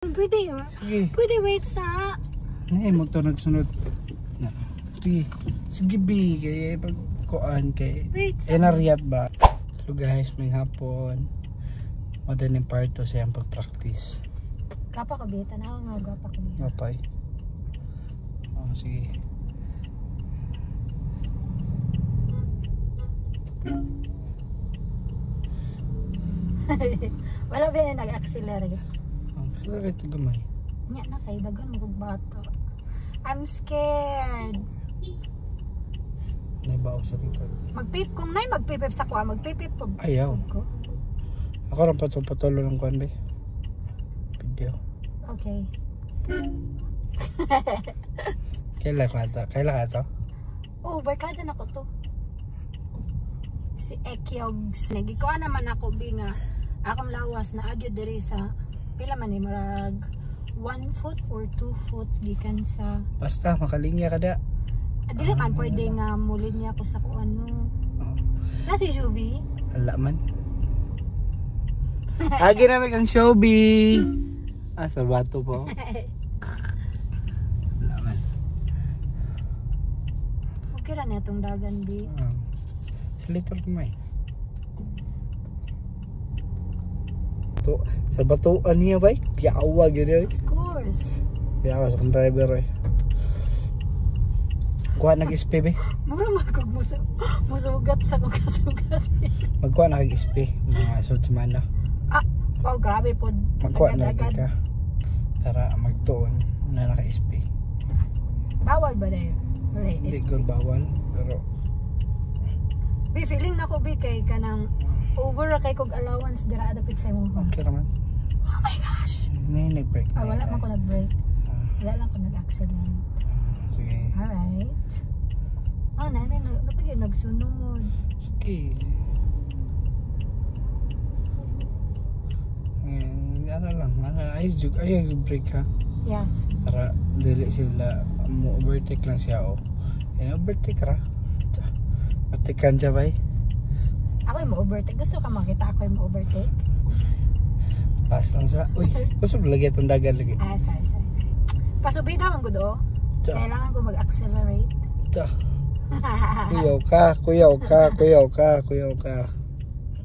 Pwede yun. Pwede wait sa... Mo to nagsunod. Sige. Sige B. Kaya pagkuhaan kay... Wait sa... Enariat ba? So guys, may hapon. Madaling part to sa yung pag-practice. Gapa ka beta na ako nga. Gapa ka beta. Mapay. Oh, sige. Wala ba na nag-accelerate? Accelerate to gamay. Nya na kay dagan mo bata. I'm scared. Naibaw sa likod. Magpip kung nay magpipip sa kuha, magpipip po. Ayaw. Ko. Ako rin patulo ng kuhan ba? Video. Okay. Kailan ka to? Kailan ka to? Oh, barkada na ko to. Si Ekyogs. Nagikuha naman ako binga. Akong lawas na agyo diri sa pila man ni marag 1 foot or 2 foot gikan sa Basta makalinya ka da. dili man pwede nga mulin niya ako sa kuan no. Na si Juvi. Ala man. Agi namin kang Showbie. Sa bato po. Ala man. Okay ra niya tong dagan di. Sliter ko may. To, sa batuan niya ba? Piawag yun eh. Of course. Piawag sa driver eh. Kuha nag-ispe be. Mura magkog musugat sa kong kasugat. Magkuha nag-ispe. Mga suit sa mana. Wow, grabe po. Magkuha na ka. Para magtuon na naka-ispe. Bawal ba na yun? Wala Hindi ko bawal. Pero Be, feeling na ko be kay kanang over kay kog allowance dira adapit sa imong home. okay naman. Oh my gosh! May nag-break na. Wala man ko nag-break. Wala lang ko nag-accelerate. Sige. Alright. Nanay, napagay nagsunod. Sige. Ano lang. Ayaw break ha. Yes. Para dili sila mo-overtake lang siya o. Overtake ra. Patikan siya ba eh? Ako yung ma-overtake. Gusto ka makita ako yung ma-overtake? Pass lang siya. Uy, kusog lagi itong dagan lagi. Sorry. Pasubida man ko do. Kailangan ko mag-accelerate. Kuyaw ka.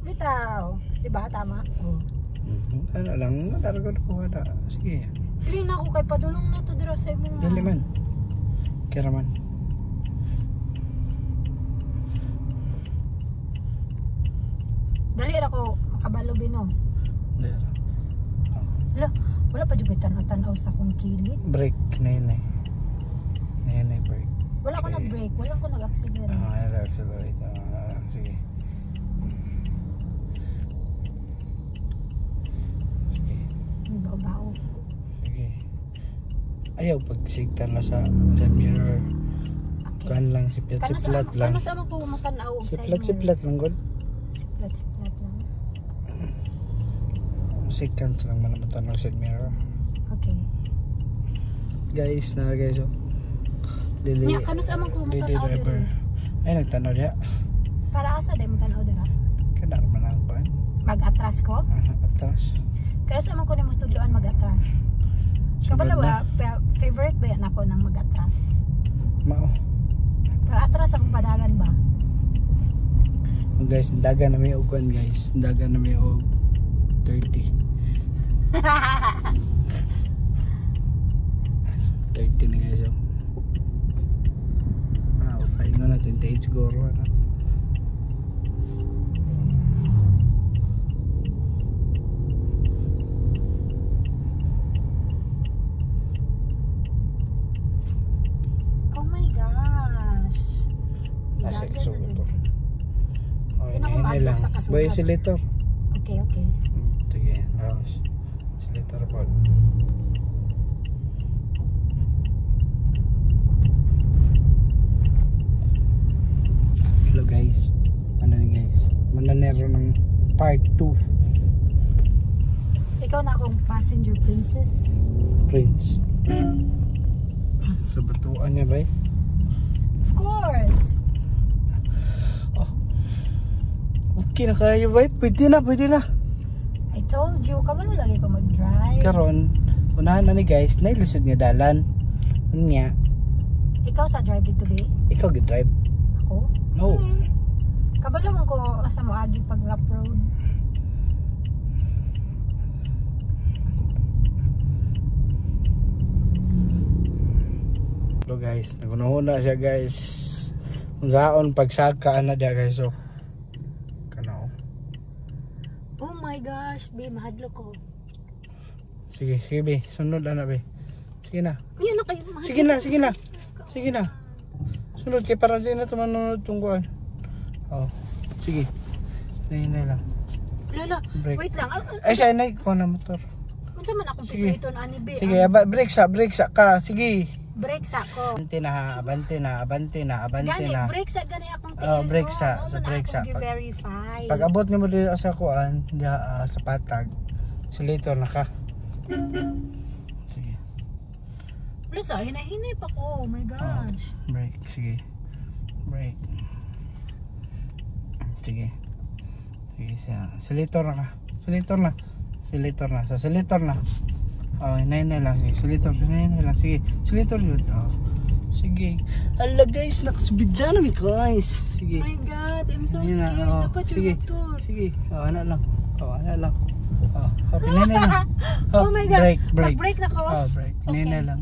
Bitaw. Diba? Tama? Ano lang, nadaragod ko wala. Sige. Hindi na ako kay padulong na to dira sa imong. Dali man. Kira man. Dali ra ko makabalo binom. Dali. Wala pa jud tan-tanaw sa akong kilid. Break na yun eh. Break. Wala ko nag-break, wala ko nag-accelerate. Accelerate. Sige. Sige. Bao. Sige. Ayaw pagsigtan na sa mirror. Okay. Kan lang siplat lang. Kano sa man ko matanaw sa Siplat lang gud. Siplat lang. Seconds lang man matanaw sa mirror. Okay. Guys, oh. Lili. Nya kano sa man ko matanaw driver. Ay nagtanaw diha. Para asa day matanaw dira? Kana man ang kuan. Mag-atras ko? Atras. Kano sa man ko nimo tudloan mag-atras? Kabalo ba favorite ba yan ako ng mag-atras? Mao. Para atras akong padagan ba? Guys, dagan na may ugan guys. Dagan na may 30. 30 na guys. Okay nga na 28 siguro na. Oh my gosh. Asa Dagan iso na ko. dyan. Ay lang. Boy silitor. Okay. Sige, laos. Silitor po. Hello guys. Mananero ng part 2. Ikaw na akong passenger princess. Prince. Sa batuan niya ba eh? Of course. Okay na kayo ba? Pwede na. I told you, kamano lagi ko mag-drive. Karon, Unahan na ni guys, nailusod nga dalan. Unya, Ikaw sa drive dito be? ikaw gid-drive. Ako? No. Kabalo man ko asa mo agi pag rap road. Hello guys, nagunahuna siya guys. Kung saan pagsaka na dia guys. So, kanaw. Oh my gosh, be mahadlo ko. Sige, sige be, sunod na be. Sige na. Yan na kayo mahadlo. Sige na, sige na. Sige na. Sunod kay para din na tumanunod tungguan. Oh, sige. Nay lang. Lala, Break. wait lang. Ay, siya na ko na motor. Unsa man akong Sige. pisliton ani be? Sige, break sa ka. Sige. Break sa ko. Abante na. Gani, break sa gani akong tingin Oh, break ko. sa Ano man break sa. akong gi-verify. Pag abot nimo dito sa kuan, diha sa patag. Sulator na ka. Sige. Wala sa hinahinay pa ko. Oh my gosh. Break, sige. Break. Sige. Sige siya. Sulator na ka. Sulator na. Sa sulator na. Oh, hinay lang. Sige, sulator. Hinay lang. Sige, sulator yun. Oh. Sige. Ala guys, nakasubid na namin guys. Sige. My God, I'm so Ayun na, scared. oh, Dapat sige. yung motor. Sige. Oh, ana lang. Oh, hinay lang. Oh my gosh. Break. Mag-break na ko. Oh, break. Hinay Okay. lang.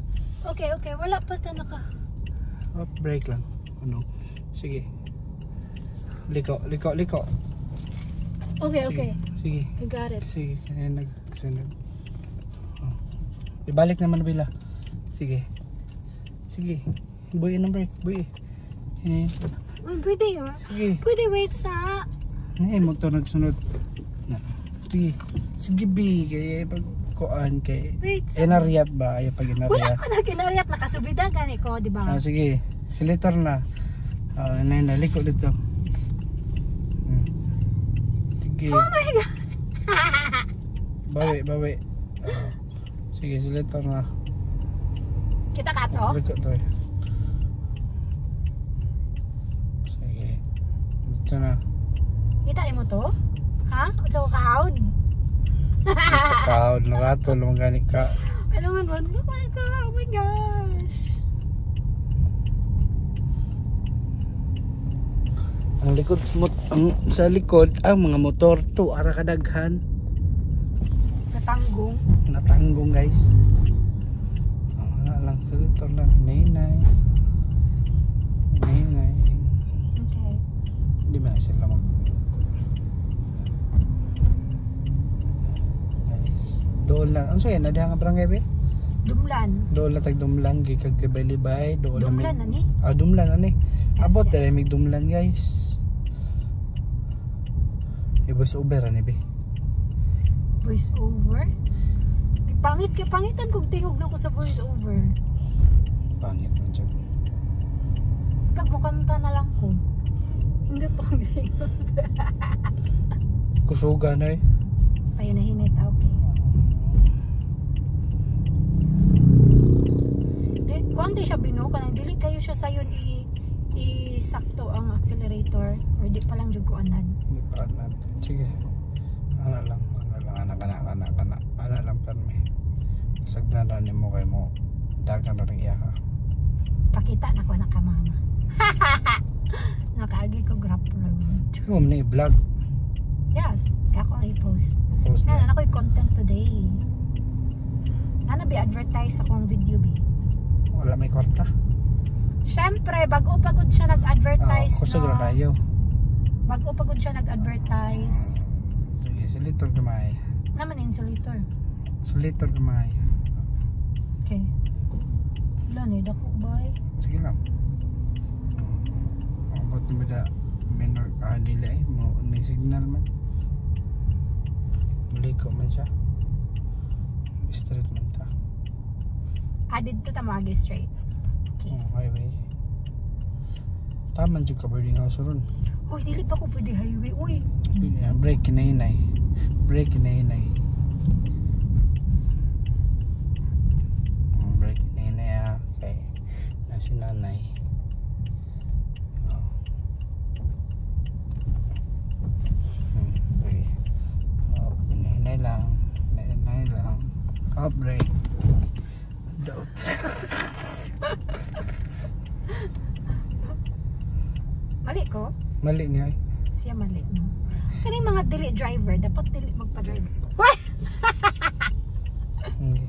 Okay. Wala pa ta naka. Oh, break lang. Ano? Sige. Liko. Okay. Sige. I got it. Sige. Kanina nagsunod. Oh. Ibalik naman bila. Sige. Buuin ng break. Buuin. Uy, pwede yun. Sige. Pwede wait sa... Motor nagsunod. Sige. Sige, B. Kaya pagkuan kay... Wait sa... Inariat ba? Ayaw pag Wala inariat. ko na kinariat. Nakasubida gani ko, di ba? Sige. Silitor na. Liko dito. Sige. Oh my God. Bawi. Sige, silitor na. Kita ka to? Liko to. Sige. Dito na. Kita mo to? Ha? Sa kahawd? Kaod na rato. Lumang gani ka. Alam mo nun? Oh my gosh. Ang likod sa likod ang mga motor to ara kadaghan Natanggong. natanggong guys. Wala lang silitor lang nay. Okay. Di ba sila mag guys. Doon lang. Ano sa'yo? Nadihan nga barangay ba? Dumlan. Doon lang tag-dumlan. Gikag libay-libay. Dumlan na ni? Dumlan na ni. Abot Yes. may dumlan guys. Voice over ani be. Voice over? Pangitan kong tingog na ko sa voice over. Pangit man siya. Pag mukanta na lang ko. Hindi pa kong tingog. Kusuga na eh. Pahinahinay ta, okay. Kung di siya binuka, nang dili kayo siya sayon i-sakto ang accelerator or di pa lang jud ko anan. Hindi pa na. Sige. Anak lang. Anak lang permi. Sagdan na mo kay mo. Dagan na rin iya ka. Pakita na ko na ka mama. Nakaagi ko grab road. Sige mo na i-vlog. Yes, kaya ako i-post. Post Yan, na. ako content today. Nana be advertise akong video be. Wala may kwarta. Siyempre, bago pagod siya nag-advertise. Kusog na kayo. Bago pagod siya nag-advertise. Sige, silitor gamay. Naman insulator. Silitor gamay. Okay. Wala ni, dako ba? Sige lang. Abot na ba da minor dili eh. May signal man. Maliko man siya. Straight man ta. Added to tamagi straight. Okay. Highway. Taman jud ka boarding house ron. Uy, dili pa ko pwede highway. Uy. Break kinahinay. Break kinahinay. Break kinahinay ah. Okay. Nasi nanay. Okay. Kinahinay lang. Kinahinay lang. Break. Mali niya eh. Siya mali, no? Kani mga dili driver, dapat dili magpa-drive. Why? Okay.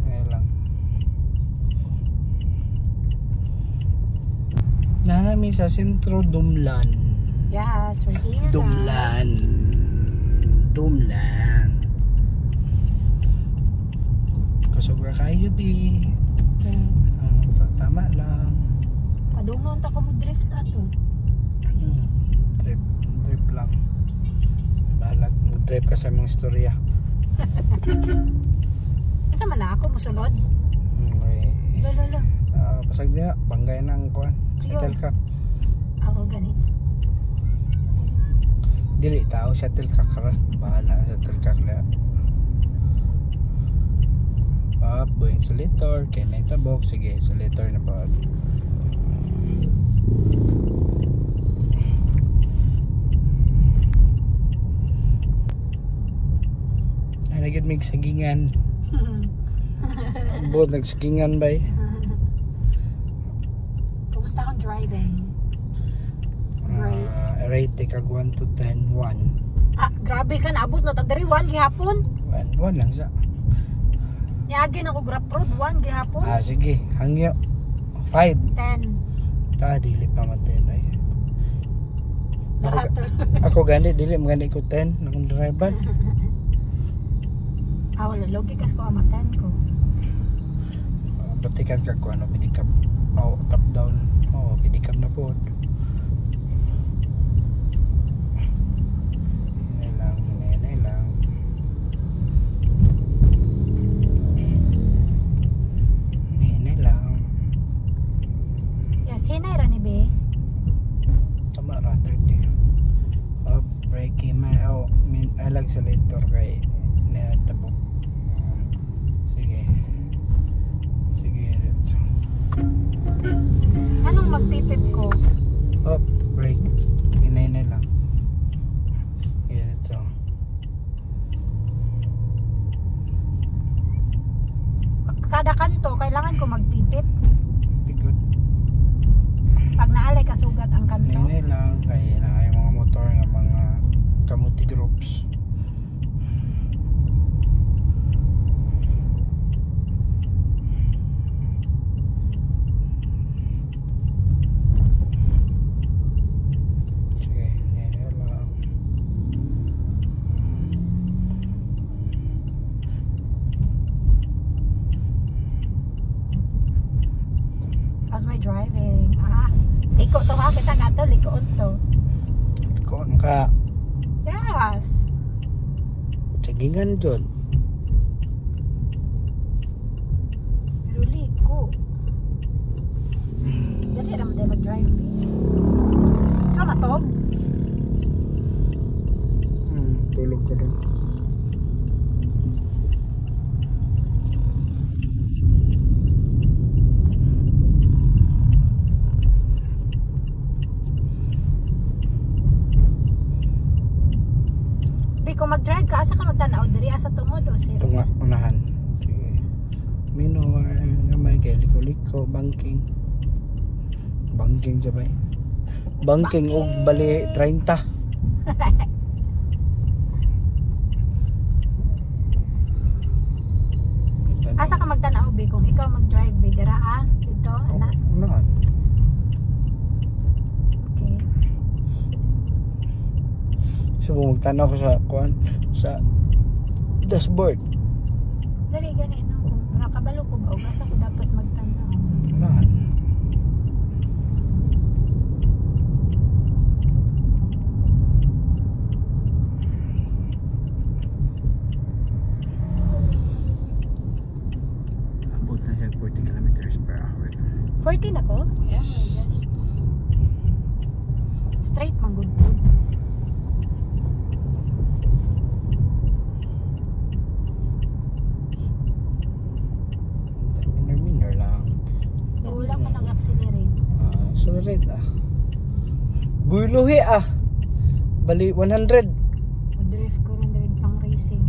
Ayan lang. Namin sa Sentro Dumlan. Yes, we're here. Dumlan. Kasubra kayo, bi. Okay. Tama lang. Padungnon ta ko mo drift ato. Trip lang. Balag mag-trip ka sa mga istorya. Asa man na ako mosulod? Okay. Lolo. Pasag niya, banggay ng kuan. Yo. Shuttlecock. Ako gani. Dili tao shuttlecock ra. Bahala sa shuttlecock na. Boy insulator, kay na itabok. Sige, insulator na ba? Ay, nagid mig sagingan. Bot nagsagingan ba eh? Kumusta akong driving? Right. Rate kag 1 to 10, 1. Grabe ka naabot no tagdiri 1 gihapon. 1 lang sa. Niagi na ko grab road 1 gihapon. Sige, hangyo. 5. 10. Dili pa man 10 ay. Lahat. Ako gani dili magani ko 10 akong driver. Wala logikas ko amaten ko. Batikan ka ko ano pidikap. Top down. Pidikap na po. Hinay ra ni be. Tama ra 30. Braking I like selector kay na tabok. Sige. Anong magpipip ko? Brake. Hinay na lang. So. Kada kanto kailangan ko magpipip. Good. Pag naalay kasugat ang kanto. Hinay lang kay na ay mga motor nga mga kamuti groups. How's my driving? Liko to ha, kita nga to, likoon to. Kon ka. Yes. Sagingan dyan. Pero liko. Dali naman tayo mag-drive. Saan na to? Tulog ko rin. Kung mag-drive ka, asa ka magtanaw? Diri asa tungod o sir? Tunga, unahan. Sige. Minor, gamay kay liko-liko, banking. Banking sabay. Banking og bali 30. Asa ka magtanaw be kung ikaw mag-drive be dira dito ana. Unahan. Okay. So magtanaw ko sa kuan sa dashboard. Dali gani no kung nakabalo ko ba ug asa ko dapat magtanaw. Unahan. Abot na siya 40 kilometers per hour. 14 ako? Yes. Oh my gosh. Straight man good po. Minor lang. Wala ka nag-accelerate. Accelerate Buluhi Bali 100. Drift ko rin direct pang racing.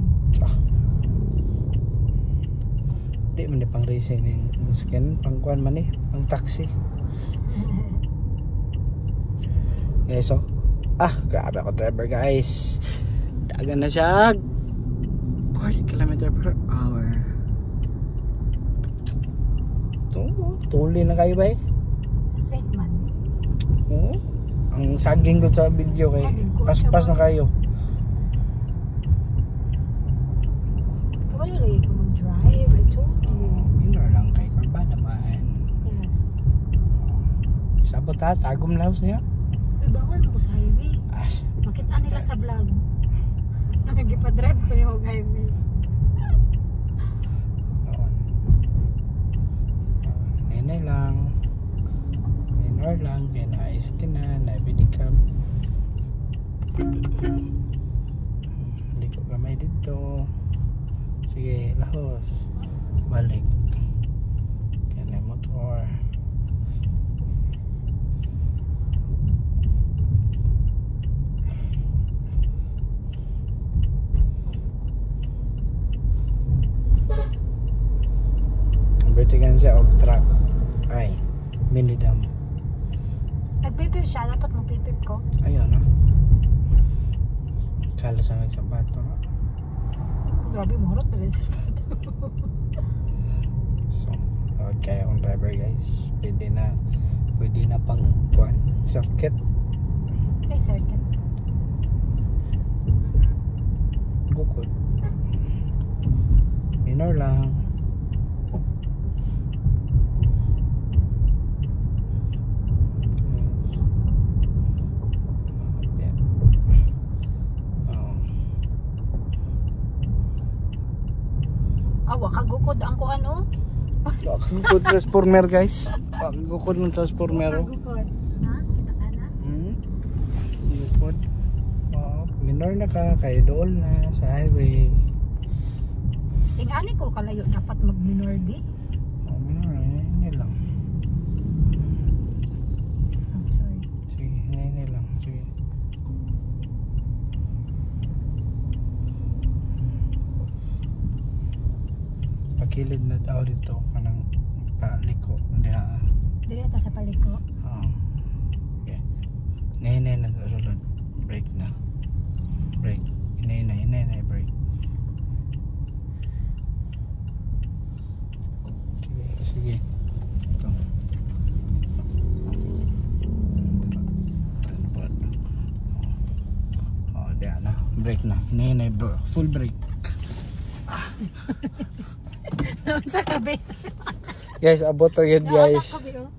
Di man pang racing yung skin, pang kuan man pang taxi. Okay, so grabe ako driver guys. Dagan na siya 40 km/h. Tuli na kayo ba eh? Straight man. Oo. Ang saging ko sa video kay paspas na kayo. Kabalo lagi ko mag-drive. I told you. Minor lang kay Korba naman. Yes. Sabot ha, tagom laos niya. Uy, bawal ako sa highway. Makita nila sa vlog. Nagipa-drive ko yung highway. Nenay lang. Minor lang. Kaya naayos ka na. Naibidikam. Hindi ko kamay dito. Sige, lahos. Balik. Kaya na motor. Bertigan siya og truck. Ay, minidam. Nagpipip siya. Dapat magpipip ko. Ayun, no? Kala sa nagsabato, no? Grabe, mahurot na rin sa So, kaya akong driver, guys. Pwede na pang kuan circuit. Ay, circuit. Bukod. Minor lang. Wakagukod ang kuan o. Wakagukod transformer guys. Wakagukod ng transformer. Wakagukod. Ha? Kita ka na? Gukod. Minor na ka. Kayo doon na sa highway. Ingani ko kalayo dapat mag-minor di? Minor na. Hindi lang. I'm sorry. Sige. Hindi lang. Sige. Pakilid na daw dito kanang paliko diha. Dili ta sa paliko. Okay. Nay na sulod. Brake na. Brake. Nay brake. Okay, sige. Ito. Diha na. Brake na. Nay bro. Full brake. Sa kabe. Guys, abot ra yun guys. Kabe, oh.